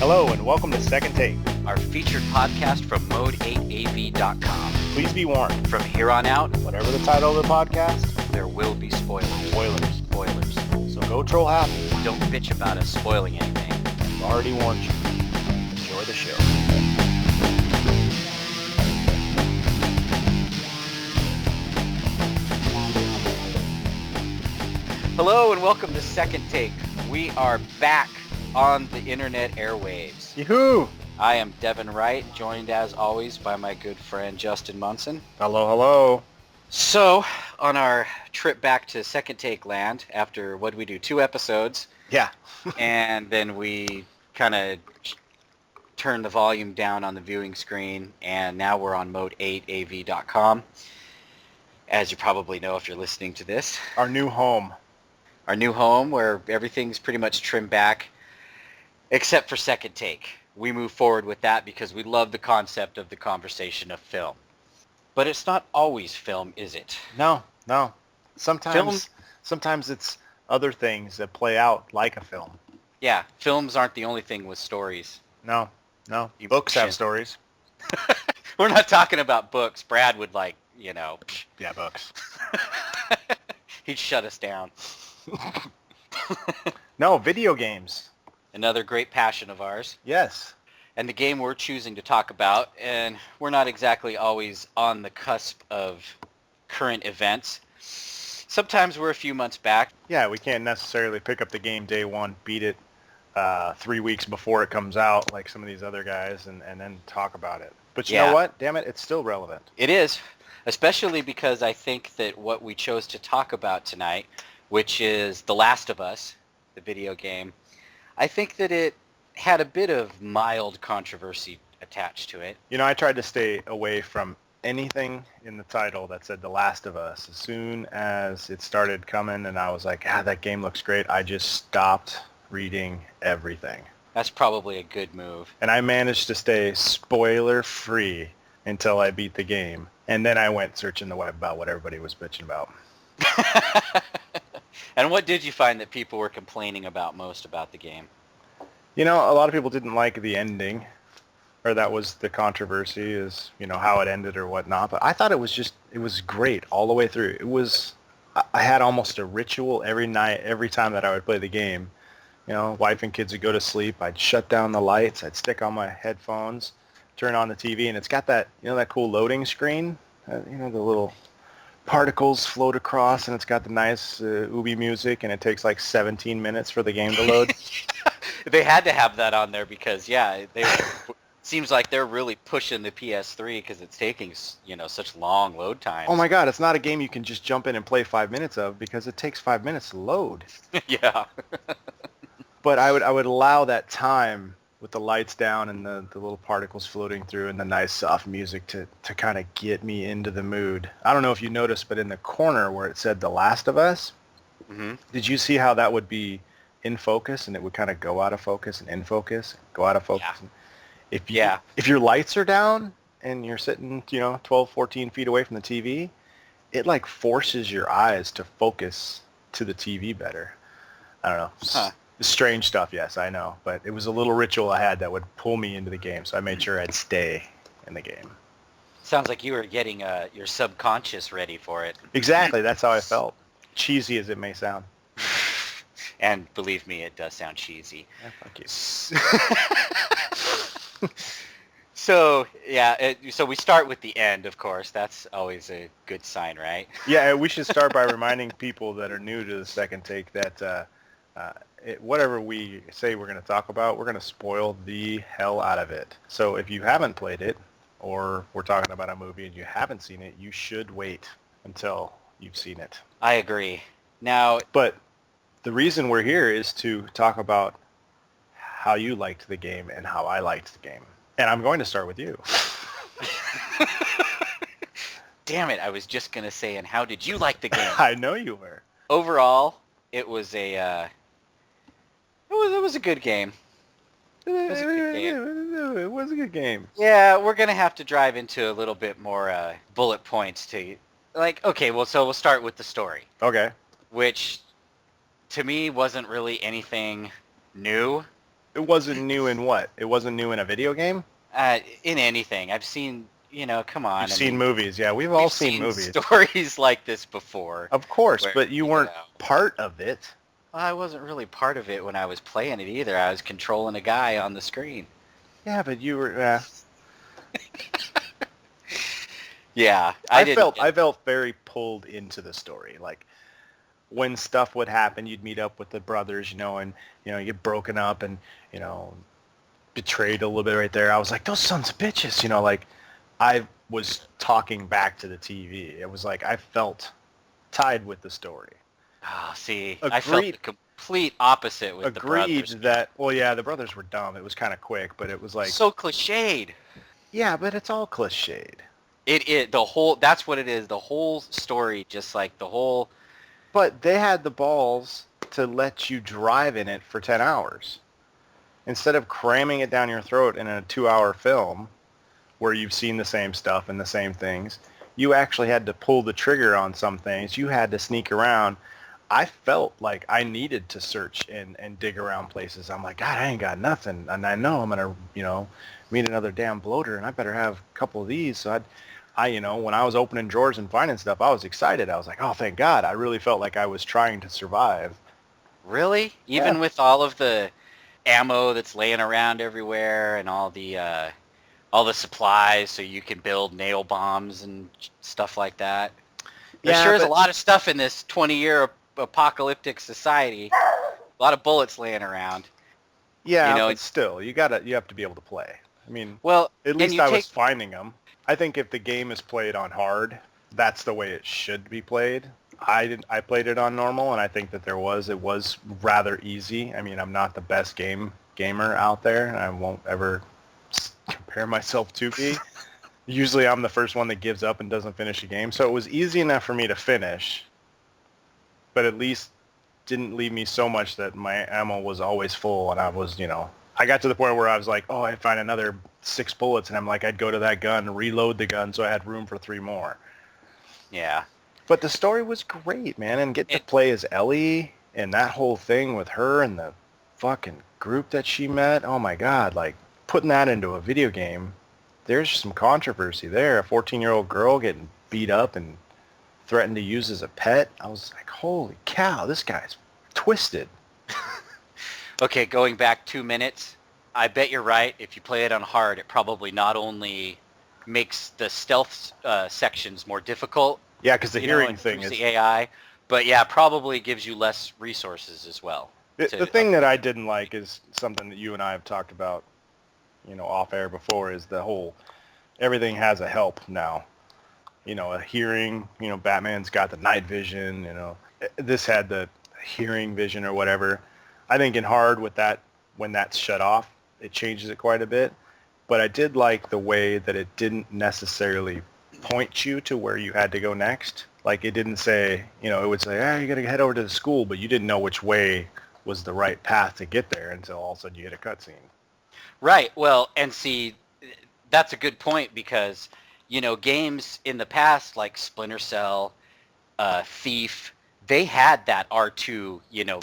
Hello and welcome to Second Take, our featured podcast from mode8av.com. Please be warned, From here on out, whatever the title of the podcast, there will be spoilers. spoilers. So go troll happy. Don't bitch about us spoiling anything. We've already warned you. Enjoy the show. Hello and welcome to Second Take. We are back on the internet airwaves. Yoo-hoo! I am Devon Wright, joined as always by my good friend Justin Munson. Hello. So, on our trip back to Second Take land, after, what did we do, 2 episodes? Yeah. And then we kind of turned the volume down on the viewing screen, and now we're on mode8av.com, as you probably know if you're listening to this. Our new home. Our new home, where everything's pretty much trimmed back, except for Second Take. We move forward with that because we love the concept of the conversation of film. But it's not always film, is it? No. Sometimes it's other things that play out like a film. Yeah, films aren't the only thing with stories. No. You Books have mentioned- stories. We're not talking about books. Brad would Yeah, books. he'd shut us down. No, video games. Another great passion of ours. Yes. And the game we're choosing to talk about, and we're not exactly always on the cusp of current events. Sometimes we're a few months back. Yeah, we can't necessarily pick up the game day one, beat it 3 weeks before it comes out like some of these other guys, and then talk about it. But you know what? Damn it, it's still relevant. It is, especially because I think that what we chose to talk about tonight, which is The Last of Us, the video game, I think that it had a bit of mild controversy attached to it. You know, I tried to stay away from anything in the title that said The Last of Us. As soon as it started coming and I was like, that game looks great, I just stopped reading everything. That's probably a good move. And I managed to stay spoiler-free until I beat the game. And then I went searching the web about what everybody was bitching about. And what did you find that people were complaining about most about the game? You know, a lot of people didn't like the ending, or that was the controversy, is, how it ended or whatnot. But I thought it was great all the way through. I had almost a ritual every night, every time that I would play the game. Wife and kids would go to sleep. I'd shut down the lights. I'd stick on my headphones, turn on the TV, and it's got that, that cool loading screen, the little particles float across, and it's got the nice Ubi music, and it takes like 17 minutes for the game to load. They had to have that on there because, seems like they're really pushing the PS3 because it's taking, such long load times. Oh my God, it's not a game you can just jump in and play 5 minutes of because it takes 5 minutes to load. Yeah. But I would allow that time with the lights down and the little particles floating through and the nice soft music to kind of get me into the mood. I don't know if you noticed, but in the corner where it said The Last of Us, Did you see how that would be in focus and it would kind of go out of focus and in focus, go out of focus? Yeah. If your lights are down and you're sitting, 12, 14 feet away from the TV, it like forces your eyes to focus to the TV better. I don't know. Huh. Strange stuff, yes, I know. But it was a little ritual I had that would pull me into the game, so I made sure I'd stay in the game. Sounds like you were getting your subconscious ready for it. Exactly, that's how I felt. Cheesy as it may sound. And believe me, it does sound cheesy. Yeah, fuck you. So, so we start with the end, of course. That's always a good sign, right? Yeah, we should start by reminding people that are new to the Second Take that whatever we say we're going to talk about, we're going to spoil the hell out of it. So if you haven't played it, or we're talking about a movie and you haven't seen it, you should wait until you've seen it. I agree. Now, but the reason we're here is to talk about how you liked the game and how I liked the game. And I'm going to start with you. Damn it, I was just going to say, and how did you like the game? I know you were. Overall, it was it was a good game. It was a good game. Yeah, we're going to have to drive into a little bit more bullet points to, so we'll start with the story. Okay. Which, to me, wasn't really anything new. It wasn't new in what? It wasn't new in a video game? In anything. I've seen, come on. You've I seen mean, movies. Yeah, we've all we've seen seen movies. stories like this before. Of course, Where, but you weren't part of it. well, I wasn't really part of it when I was playing it either. I was controlling a guy on the screen. Yeah, but you were. Yeah, I didn't. felt very pulled into the story. Like when stuff would happen, you'd meet up with the brothers, and you get broken up and betrayed a little bit right there. I was like, those sons of bitches, like I was talking back to the TV. It was like I felt tied with the story. Oh, see, Agreed. I felt the complete opposite with the brothers. Well, yeah, the brothers were dumb. It was kind of quick, but it was like So cliched. yeah, but it's all cliched. That's what it is. The whole story, just like the whole. But they had the balls to let you drive in it for 10 hours. Instead of cramming it down your throat in a 2-hour film where you've seen the same stuff and the same things, you actually had to pull the trigger on some things. You had to sneak around. I felt like I needed to search and dig around places. I'm like, God, I ain't got nothing. And I know I'm going to, meet another damn bloater, and I better have a couple of these. So when I was opening drawers and finding stuff, I was excited. I was like, oh, thank God. I really felt like I was trying to survive. Really? Even with all of the ammo that's laying around everywhere and all the supplies so you can build nail bombs and stuff like that. There sure is a lot of stuff in this 20-year apocalyptic society. A lot of bullets laying around. Yeah, but still, you have to be able to play. I mean, well, at least I was finding them. I think if the game is played on hard, that's the way it should be played. I played it on normal, and I think that it was rather easy. I mean, I'm not the best gamer out there, and I won't ever compare myself to be. Usually I'm the first one that gives up and doesn't finish a game, so it was easy enough for me to finish, but at least didn't leave me so much that my ammo was always full, and I was, I got to the point where I was like, oh, I find another 6 bullets, and I'm like, I'd go to that gun, reload the gun, so I had room for 3 more. Yeah. But the story was great, man, and get to play as Ellie, and that whole thing with her and the fucking group that she met, oh my God, like, putting that into a video game, there's some controversy there. A 14-year-old girl getting beat up and threatened to use as a pet. I was like, holy cow, this guy's twisted. Okay, going back 2 minutes, I bet you're right. If you play it on hard, it probably not only makes the stealth sections more difficult. Yeah, because the hearing thing is the AI, but yeah, probably gives you less resources as well. The thing that I didn't like is something that you and I have talked about, off air before, is the whole everything has a help now. A hearing. Batman's got the night vision. This had the hearing vision or whatever. I think in hard with that, when that's shut off, it changes it quite a bit. But I did like the way that it didn't necessarily point you to where you had to go next. Like it didn't say, it would say, you got to head over to the school, but you didn't know which way was the right path to get there until all of a sudden you hit a cutscene. Right. Well, and see, that's a good point because, games in the past like Splinter Cell, Thief, they had that R2,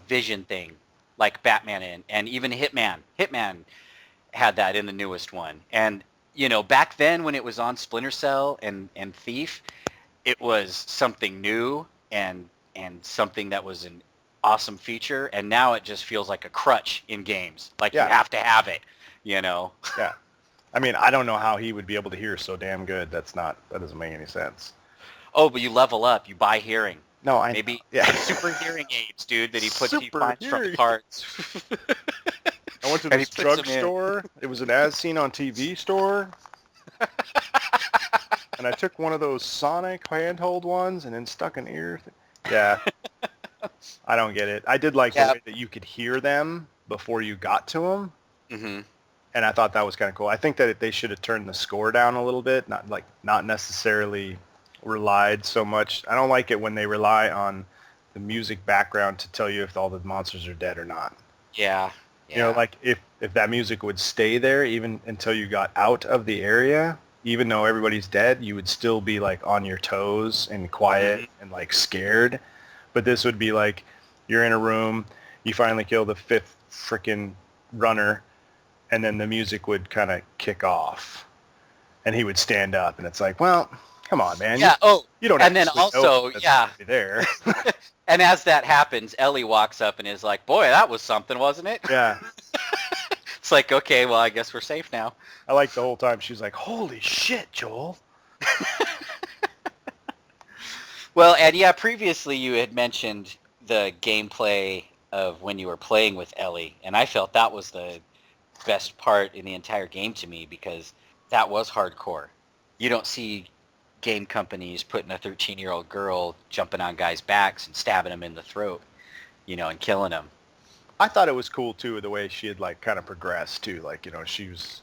vision thing like Batman and even Hitman. Hitman had that in the newest one. And, back then when it was on Splinter Cell and Thief, it was something new and something that was an awesome feature. And now it just feels like a crutch in games. Like you have to have it, Yeah. I mean, I don't know how he would be able to hear so damn good. That doesn't make any sense. Oh, but you level up. You buy hearing. No, maybe super hearing aids, dude, that he finds from parts. I went to this drugstore. It was an as seen on TV store. And I took one of those Sonic handheld ones and then stuck an ear. Yeah. I don't get it. I did like the way that you could hear them before you got to them. Mm-hmm. And I thought that was kind of cool. I think that they should have turned the score down a little bit, not necessarily relied so much. I don't like it when they rely on the music background to tell you if all the monsters are dead or not. Yeah. Like if that music would stay there even until you got out of the area, even though everybody's dead, you would still be like on your toes and quiet and like scared. But this would be like you're in a room, you finally kill the 5th frickin' runner, and then the music would kind of kick off, and he would stand up, and it's like, well, come on, man. Yeah. Oh, You don't and then actually know also, that's yeah. gonna be there. And as that happens, Ellie walks up and is like, "Boy, that was something, wasn't it?" Yeah. It's like, okay, well, I guess we're safe now. I like the whole time she's like, holy shit, Joel. Well, and yeah, previously you had mentioned the gameplay of when you were playing with Ellie, and I felt that was the best part in the entire game to me because that was hardcore. You don't see game companies putting a 13-year-old girl jumping on guys' backs and stabbing them in the throat, and killing them. I thought it was cool too the way she had like kind of progressed too. Like, she was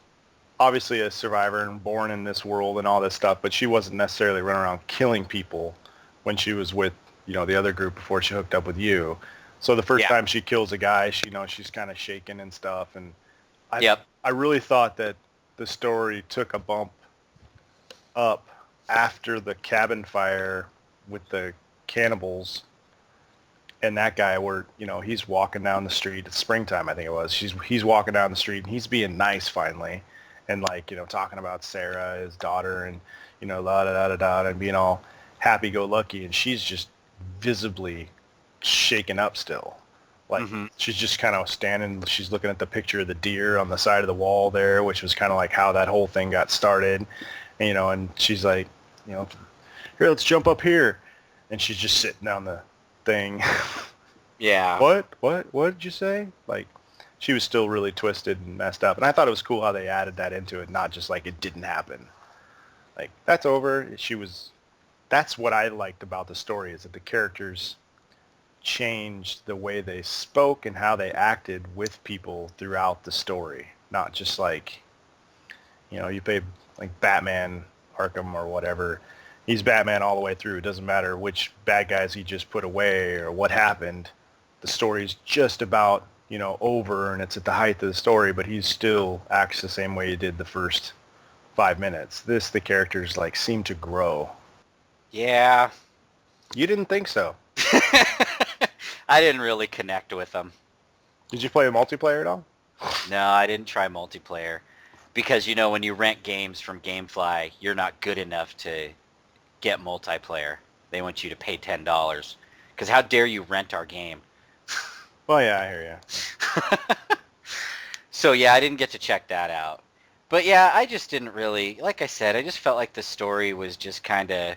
obviously a survivor and born in this world and all this stuff, but she wasn't necessarily running around killing people when she was with, the other group before she hooked up with you. So the first time she kills a guy, she's kind of shaking and stuff. And I really thought that the story took a bump up after the cabin fire with the cannibals and that guy where, he's walking down the street. It's springtime, I think it was. He's walking down the street and he's being nice finally. And like, talking about Sarah, his daughter, and, la da da da da, and being all happy-go-lucky. And she's just visibly shaken up still. Like, she's just kind of standing, she's looking at the picture of the deer on the side of the wall there, which was kind of like how that whole thing got started. And, and she's like, here, let's jump up here. And she's just sitting down the thing. Yeah. What did you say? Like, she was still really twisted and messed up. And I thought it was cool how they added that into it, not just like it didn't happen. Like, that's over. That's what I liked about the story, is that the characters changed the way they spoke and how they acted with people throughout the story. Not just like, you pay like Batman Arkham or whatever. He's Batman all the way through. It doesn't matter which bad guys he just put away or what happened. The story's just about, over, and it's at the height of the story, but he still acts the same way he did the first 5 minutes. The characters like seem to grow. Yeah. You didn't think so? I didn't really connect with them. Did you play a multiplayer at all? No, I didn't try multiplayer. Because, when you rent games from GameFly, you're not good enough to get multiplayer. They want you to pay $10. Because how dare you rent our game? Well, yeah, I hear you. So, yeah, I didn't get to check that out. But, yeah, I just didn't really, like I said, I just felt like the story was just kind of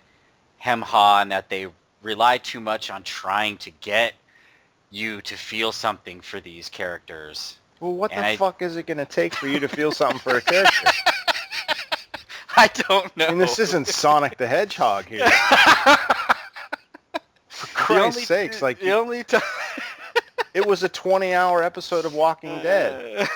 hem-haw, and that they relied too much on trying to get you to feel something for these characters. Well, what the fuck is it going to take for you to feel something for a character? I don't know. I mean, this isn't Sonic the Hedgehog here. For Christ's sakes, like... The only time... It was a 20-hour episode of Walking Dead.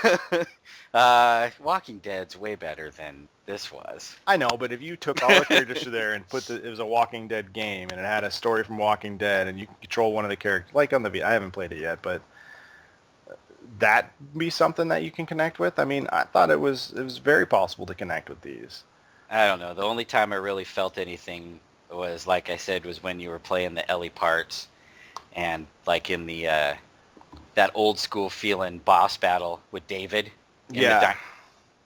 Walking Dead's way better than this was. I know, but if you took all the characters there and it was a Walking Dead game, and it had a story from Walking Dead, and you could control one of the characters, like on the I haven't played it yet, but that be something that you can connect with? I mean, I thought it was very possible to connect with these. I don't know. The only time I really felt anything was, like I said, was when you were playing the Ellie parts, and like in the that old school feeling boss battle with David. Yeah.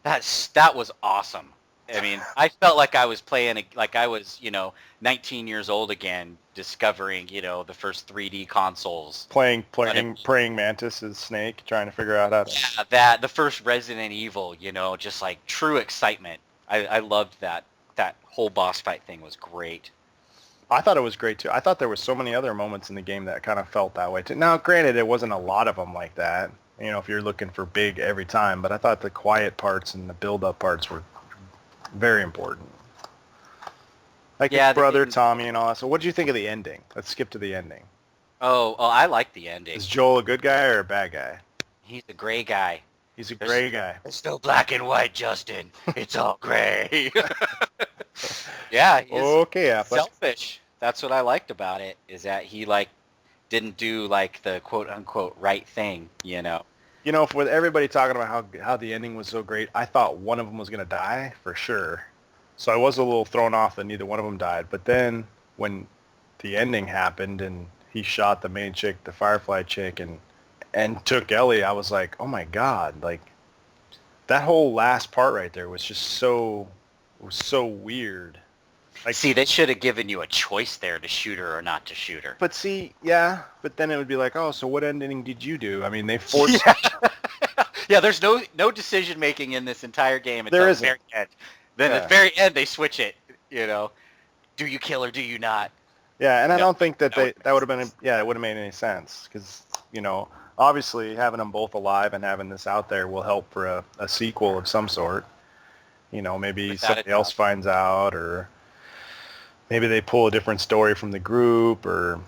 That was awesome. I mean, I felt like I was playing, like I was, 19 years old again, discovering, the first 3D consoles. Praying Mantis as Snake, trying to figure out how to... Yeah, the first Resident Evil, just like true excitement. I loved that. That whole boss fight thing was great. I thought it was great too. I thought there were so many other moments in the game that kind of felt that way too. Now, granted, it wasn't a lot of them like that, if you're looking for big every time, but I thought the quiet parts and the build-up parts were very important. Like his brother, Tommy, and all that. So what did you think of the ending? Let's skip to the ending. Oh, I like the ending. Is Joel a good guy or a bad guy? He's a gray guy. He's a gray guy. It's no black and white, Justin. It's all gray. Yeah, he's okay, selfish. That's what I liked about it, is that he didn't do the quote unquote right thing, With everybody talking about how the ending was so great, I thought one of them was going to die for sure. So I was a little thrown off that neither one of them died. But then when the ending happened and he shot the main chick, the Firefly chick, and and took Ellie, I was like, oh my god, like that whole last part right there was just so weird. Like, see, they should have given you a choice there to shoot her or not to shoot her. but see, yeah, but then it would be like, oh, so what ending did you do? I mean, they forced. Yeah, there's no decision making in this entire game until There the isn't. very end. Then at the very end, they switch it. You know, do you kill or do you not? Yeah, and I No, don't think that no, that would have been, yeah, it wouldn't have made any sense because, obviously having them both alive and having this out there will help for a sequel of some sort. Maybe Without a somebody else doubt. finds out, or maybe they pull a different story from the group, or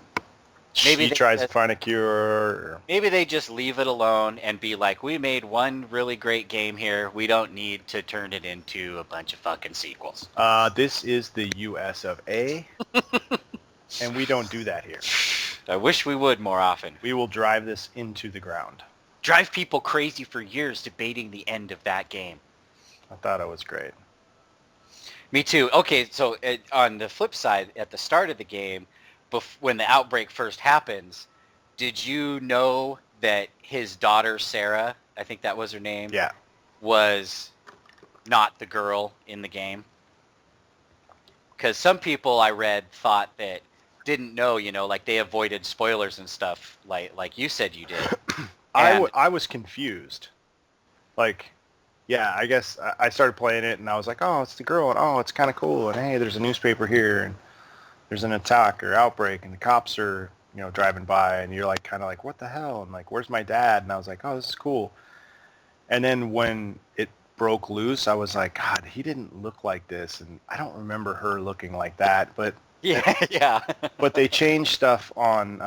Maybe she they tries to just- find a cure. Or, Maybe they just leave it alone and be like, we made one really great game here. We don't need to turn it into a bunch of fucking sequels. this is the U.S. of A, and we don't do that here. I wish we would more often. We will drive this into the ground. Drive people crazy for years debating the end of that game. I thought it was great. Me too. Okay, so on the flip side, at the start of the game, when the outbreak first happens, did you know that his daughter, Sarah, I think that was her name, Yeah. was not the girl in the game? Because some people I read thought that didn't know, like they avoided spoilers and stuff, like you said you did. I was confused. Like, yeah, I guess I started playing it, and I was like, oh, it's the girl, and oh, it's kind of cool, and hey, there's a newspaper here, and there's an attack or outbreak, and the cops are, driving by, and you're like, kind of like, what the hell? And like, where's my dad? And I was like, oh, this is cool. And then when it broke loose, I was like, God, he didn't look like this, and I don't remember her looking like that, but Yeah, yeah. but they changed stuff on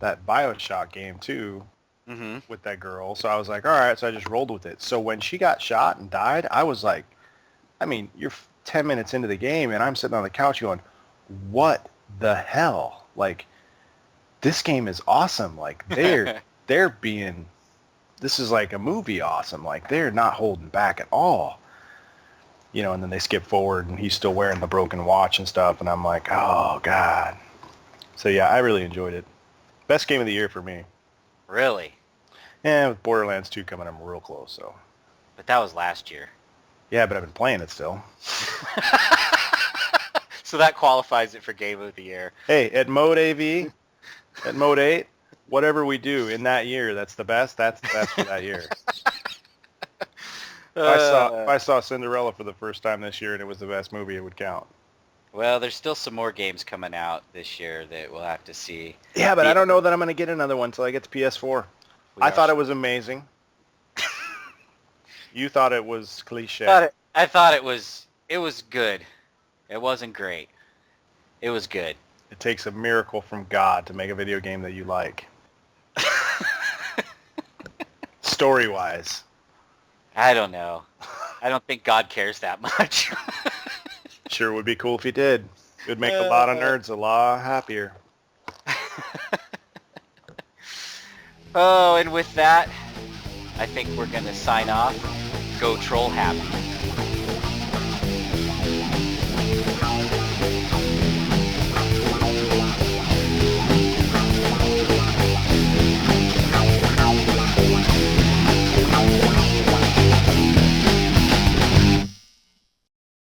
that BioShock game too. Mm-hmm. With that girl. So I was like, all right. So I just rolled with it. So when she got shot and died, I was like, I mean, you're 10 minutes into the game and I'm sitting on the couch going, what the hell? Like, this game is awesome. Like, they're being, this is like a movie awesome. Like, they're not holding back at all. And then they skip forward and he's still wearing the broken watch and stuff. And I'm like, oh, God. So, yeah, I really enjoyed it. Best game of the year for me. Really? Yeah, with Borderlands 2 coming, I'm real close, so. But that was last year. Yeah, but I've been playing it still. So that qualifies it for Game of the Year. Hey, at Mode AV, at Mode 8, whatever we do in that year, that's the best for that year. If I saw Cinderella for the first time this year and it was the best movie, it would count. Well, there's still some more games coming out this year that we'll have to see. Yeah, but I don't know that I'm going to get another one until I get to PS4. I thought it was amazing. You thought it was cliche. I thought it was good. It wasn't great. It was good. It takes a miracle from God to make a video game that you like. Story-wise. I don't know. I don't think God cares that much. Sure would be cool if he did. It would make a lot of nerds a lot happier. Oh, and with that, I think we're going to sign off. Go troll happy.